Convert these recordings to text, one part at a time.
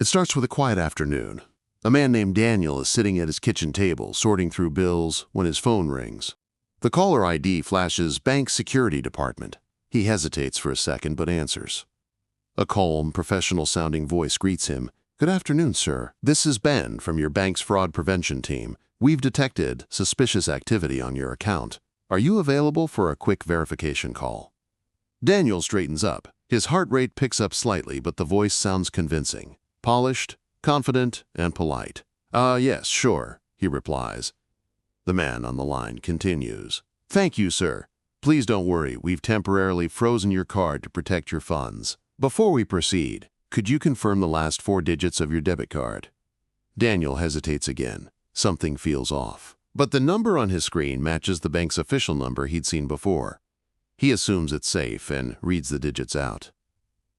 It starts with a quiet afternoon. A man named Daniel is sitting at his kitchen table, sorting through bills, when his phone rings. The caller ID flashes Bank Security Department. He hesitates for a second but answers. A calm, professional-sounding voice greets him. "Good afternoon, sir. This is Ben from your bank's fraud prevention team. We've detected suspicious activity on your account. Are you available for a quick verification call?" Daniel straightens up. His heart rate picks up slightly, but the voice sounds convincing. Polished, confident, and polite. Yes, sure," he replies. The man on the line continues. "Thank you, sir. Please don't worry, we've temporarily frozen your card to protect your funds. Before we proceed, could you confirm the last 4 digits of your debit card?" Daniel hesitates again. Something feels off. But the number on his screen matches the bank's official number he'd seen before. He assumes it's safe and reads the digits out.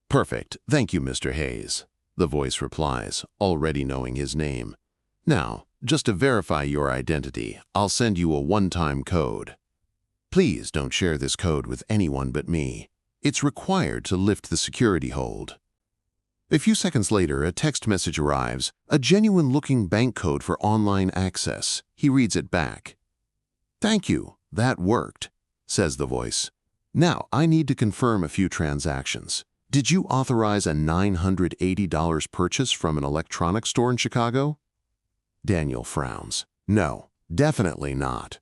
"Perfect. Thank you, Mr. Hayes," the voice replies, already knowing his name. "Now, just to verify your identity, I'll send you a one-time code. Please don't share this code with anyone but me. It's required to lift the security hold." A few seconds later, a text message arrives, a genuine-looking bank code for online access. He reads it back. "Thank you, that worked," says the voice. "Now, I need to confirm a few transactions. Did you authorize a $980 purchase from an electronics store in Chicago?" Daniel frowns. "No, definitely not."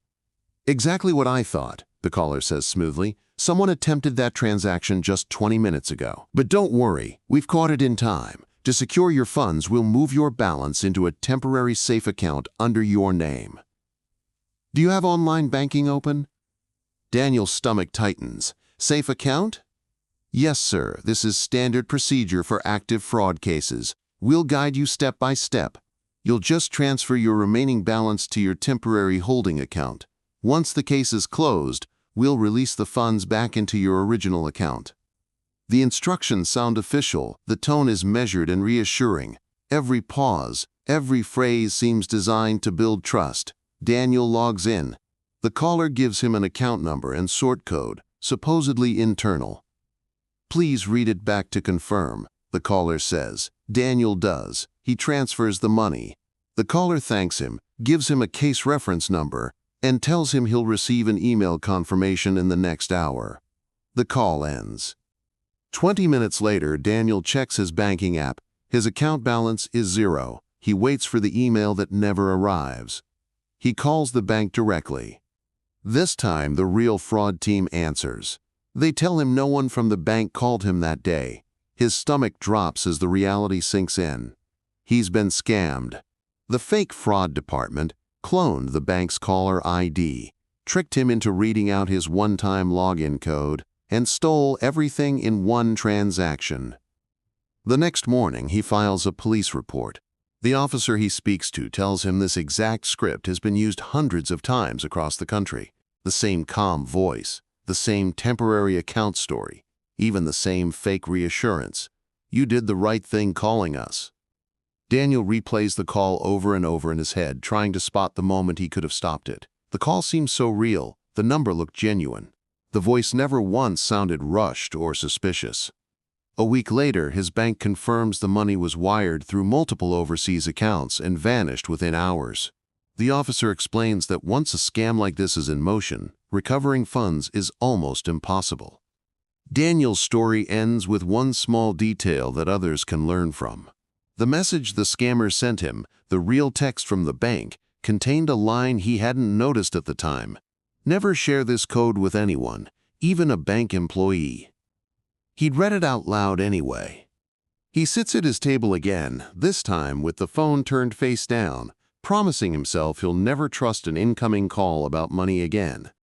"Exactly what I thought," the caller says smoothly. "Someone attempted that transaction just 20 minutes ago. But don't worry, we've caught it in time. To secure your funds, we'll move your balance into a temporary safe account under your name. Do you have online banking open?" Daniel's stomach tightens. "Safe account?" "Yes, sir. This is standard procedure for active fraud cases. We'll guide you step by step. You'll just transfer your remaining balance to your temporary holding account. Once the case is closed, we'll release the funds back into your original account." The instructions sound official. The tone is measured and reassuring. Every pause, every phrase seems designed to build trust. Daniel logs in. The caller gives him an account number and sort code, supposedly internal. "Please read it back to confirm," the caller says. Daniel does. He transfers the money. The caller thanks him, gives him a case reference number, and tells him he'll receive an email confirmation in the next hour. The call ends. 20 minutes later, Daniel checks his banking app. His account balance is 0. He waits for the email that never arrives. He calls the bank directly. This time, the real fraud team answers. They tell him no one from the bank called him that day. His stomach drops as the reality sinks in. He's been scammed. The fake fraud department cloned the bank's caller ID, tricked him into reading out his one-time login code, and stole everything in one transaction. The next morning, he files a police report. The officer he speaks to tells him this exact script has been used hundreds of times across the country. The same calm voice, the same temporary account story, even the same fake reassurance. "You did the right thing calling us." Daniel replays the call over and over in his head, trying to spot the moment he could have stopped it. The call seemed so real. The number looked genuine. The voice never once sounded rushed or suspicious. A week later, his bank confirms the money was wired through multiple overseas accounts and vanished within hours. The officer explains that once a scam like this is in motion, recovering funds is almost impossible. Daniel's story ends with one small detail that others can learn from. The message the scammer sent him, the real text from the bank, contained a line he hadn't noticed at the time. "Never share this code with anyone, even a bank employee." He'd read it out loud anyway. He sits at his table again, this time with the phone turned face down, promising himself he'll never trust an incoming call about money again.